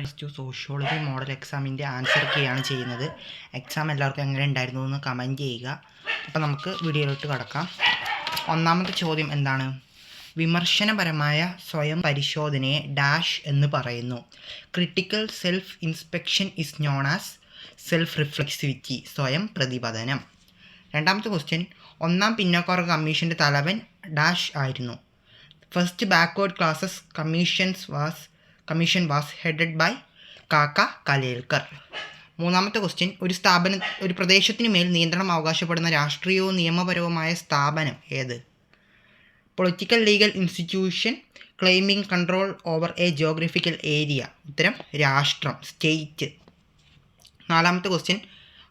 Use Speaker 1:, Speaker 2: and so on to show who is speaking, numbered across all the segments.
Speaker 1: Plus 2 sociology model എക്സാമിൻ്റെ answer കീയാണ് ചെയ്യുന്നത്. Exam എല്ലാവർക്കും എങ്ങനെ ഉണ്ടായിരുന്നു എന്ന് കമൻറ്റ് ചെയ്യുക. അപ്പോൾ നമുക്ക് വീഡിയോയിലോട്ട് കടക്കാം. ഒന്നാമത്തെ ചോദ്യം എന്താണ്? വിമർശനപരമായ സ്വയം പരിശോധനയെ ഡാഷ് എന്ന് പറയുന്നു. Critical self inspection is known as self reflexivity, സ്വയം പ്രതിപതനം. രണ്ടാമത്തെ ക്വസ്റ്റ്യൻ, ഒന്നാം പിന്നോക്കവർഗ കമ്മീഷൻ്റെ തലവൻ ഡാഷ് ആയിരുന്നു. First backward classes commission was headed by Kaka Kalelkar. മൂന്നാമത്തെ ക്വസ്റ്റ്യൻ, ഒരു പ്രദേശത്തിന് മേൽ നിയന്ത്രണം അവകാശപ്പെടുന്ന രാഷ്ട്രീയവും നിയമപരവുമായ സ്ഥാപനം ഏത്? Political legal institution claiming control over A geographical area. ഉത്തരം രാഷ്ട്രം, സ്റ്റേറ്റ്. നാലാമത്തെ ക്വസ്റ്റ്യൻ,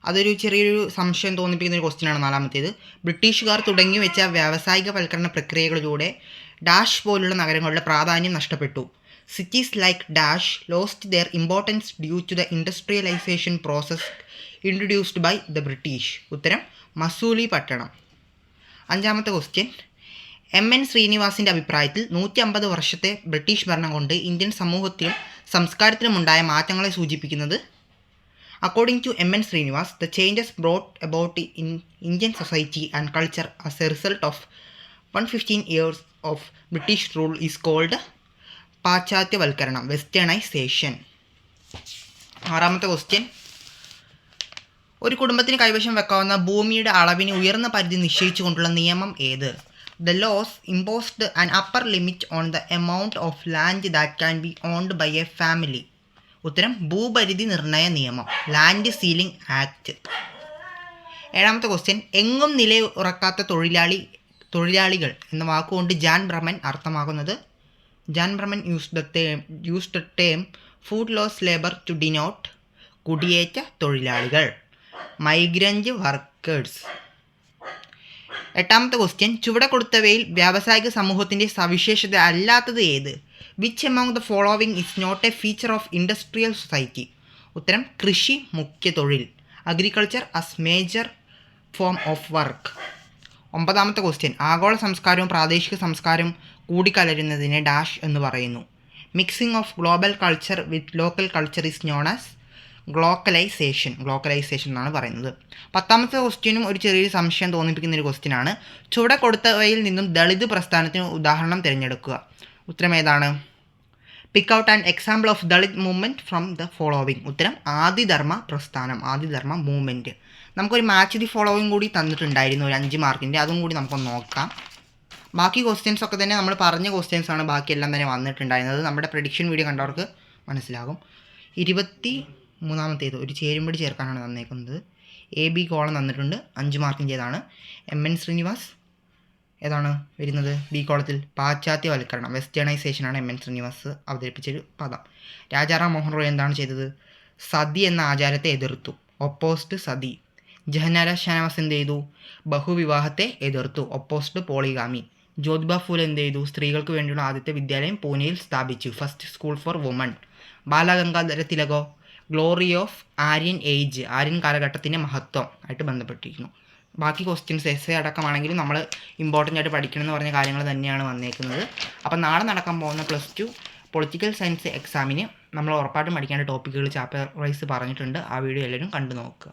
Speaker 1: അതൊരു ചെറിയൊരു സംശയം തോന്നിപ്പിക്കുന്ന ഒരു ക്വസ്റ്റ്യനാണ് നാലാമത്തേത്. ബ്രിട്ടീഷുകാർ തുടങ്ങി വെച്ച വ്യാവസായികവൽക്കരണ പ്രക്രിയകളിലൂടെ ഡാഷ് പോലുള്ള നഗരങ്ങളുടെ പ്രാധാന്യം നഷ്ടപ്പെട്ടു. Cities like dash lost their importance due to the industrialisation process introduced by the British. ഉത്തരം മസൂലി പട്ടണം. അഞ്ചാമത്തെ ക്വസ്റ്റ്യൻ, എം.എൻ. ശ്രീനിവാസിൻ്റെ അഭിപ്രായത്തിൽ 150 വർഷത്തെ ബ്രിട്ടീഷ് ഭരണം കൊണ്ട് ഇന്ത്യൻ സമൂഹത്തിലും സംസ്കാരത്തിലുമുണ്ടായ മാറ്റങ്ങളെ സൂചിപ്പിക്കുന്നത്? According to M. ശ്രീനിവാസ്, the changes brought about in Indian society and culture as a result of 115 years of British rule is called പാശ്ചാത്യവൽക്കരണം, വെസ്റ്റേണൈസേഷൻ. ആറാമത്തെ ക്വസ്റ്റ്യൻ, ഒരു കുടുംബത്തിന് കൈവശം വെക്കാവുന്ന ഭൂമിയുടെ അളവിന് ഉയർന്ന പരിധി നിശ്ചയിച്ചുകൊണ്ടുള്ള നിയമം ഏത്? The laws imposed an upper limit on the amount of land that can be owned by a family. ഉത്തരം ഭൂപരിധി നിർണയ നിയമം, ലാൻഡ് സീലിംഗ് ആക്ട്. ഏഴാമത്തെ ക്വസ്റ്റ്യൻ, എങ്ങും നിലയുറക്കാത്ത തൊഴിലാളികൾ എന്ന വാക്കുകൊണ്ട് ജാൻ ബ്രമൻ അർത്ഥമാക്കുന്നത്? Jan Breman used the term footloose labour to denote കുടിയേറ്റ തൊഴിലാളികൾ, മൈഗ്രൻ്റ് വർക്കേഴ്സ്. എട്ടാമത്തെ ക്വസ്റ്റ്യൻ, ചുവടെ കൊടുത്തവയിൽ വ്യാവസായിക സമൂഹത്തിൻ്റെ സവിശേഷത അല്ലാത്തത് ഏത്? Which among the following is not a feature of industrial society? ഉത്തരം കൃഷി മുഖ്യ തൊഴിൽ, agriculture as major form of work. ഒമ്പതാമത്തെ ക്വസ്റ്റ്യൻ, ആഗോള സംസ്കാരവും പ്രാദേശിക സംസ്കാരവും കൂടിക്കലരുന്നതിനെ ഡാഷ് എന്ന് പറയുന്നു. Mixing of global culture with local culture is known as glocalization എന്നാണ് പറയുന്നത്. പത്താമത്തെ ക്വസ്റ്റ്യനും ഒരു ചെറിയൊരു സംശയം തോന്നിപ്പിക്കുന്ന ഒരു ക്വസ്റ്റ്യനാണ്. ചുവടെ കൊടുത്തവയിൽ നിന്നും ദളിത് പ്രസ്ഥാനത്തിന് ഉദാഹരണം തിരഞ്ഞെടുക്കുക. ഉത്തരം ഏതാണ്? Pick out an example of Dalit movement from the following. ഉത്തരം ആദിധർമ്മ പ്രസ്ഥാനം, ആദിധർമ്മ മൂവ്മെൻറ്റ്. നമുക്കൊരു മാച്ച് ദി ഫോളോവിങ് കൂടി തന്നിട്ടുണ്ടായിരുന്നു, ഒരു 5 മാർക്കിൻ്റെ. അതും കൂടി നമുക്കൊന്ന് നോക്കാം. ബാക്കി ക്വസ്റ്റ്യൻസ് ഒക്കെ തന്നെ നമ്മൾ പറഞ്ഞ ക്വസ്റ്റ്യൻസാണ് ബാക്കിയെല്ലാം തന്നെ വന്നിട്ടുണ്ടായിരുന്നത്. നമ്മുടെ പ്രഡിക്ഷൻ വീഡിയോ കണ്ടവർക്ക് മനസ്സിലാകും. 23ാമത്തേത് ഒരു ചേരുംപടി ചേർക്കാനാണ് തന്നേക്കുന്നത്. AB കോളം തന്നിട്ടുണ്ട്, 5 മാർക്കിൻ്റേതാണ്. എം.എൻ. ശ്രീനിവാസ് ഏതാണ് വരുന്നത്? ബി കോളത്തിൽ പാശ്ചാത്യവൽക്കരണം, വെസ്റ്റേണൈസേഷനാണ് എം.എൻ. ശ്രീനിവാസ് അവതരിപ്പിച്ചൊരു പദം. രാജാറാം മോഹൻ റോയ് എന്താണ് ചെയ്തത്? സതി എന്ന ആചാരത്തെ എതിർത്തു, ഒപ്പോസ്ഡ് സതി. ജഹനാര ഷാനവാസ് എന്ത് ചെയ്തു? ബഹുവിവാഹത്തെ എതിർത്തു, ഒപ്പോസ്ഡ് പോളിഗാമി. ജ്യോതിബ ഫൂലെ എന്ത് ചെയ്തു? സ്ത്രീകൾക്ക് വേണ്ടിയുള്ള ആദ്യത്തെ വിദ്യാലയം പൂനെയിൽ സ്ഥാപിച്ചു, first school for women. Balagangadhara തിലകോ? Glory of Aryan age, Aryan കാലഘട്ടത്തിൻ്റെ മഹത്വം ആയിട്ട് ബന്ധപ്പെട്ടിരിക്കുന്നു. ബാക്കി ക്വസ്റ്റ്യൻസ് എസ്സേ അടക്കമാണെങ്കിലും നമ്മൾ ഇമ്പോർട്ടൻ്റ് ആയിട്ട് പഠിക്കണം എന്ന് പറഞ്ഞ കാര്യങ്ങൾ തന്നെയാണ് വന്നേക്കുന്നത്. അപ്പം നാളെ നടക്കാൻ പോകുന്ന +2 പൊളിറ്റിക്കൽ സയൻസ് എക്സാമിന് നമ്മൾ ഉറപ്പായിട്ടും പഠിക്കേണ്ട ടോപ്പിക്കുകൾ ചാപ്റ്റർ വൈസ് പറഞ്ഞിട്ടുണ്ട്. ആ വീഡിയോ എല്ലാവരും കണ്ടു നോക്കുക.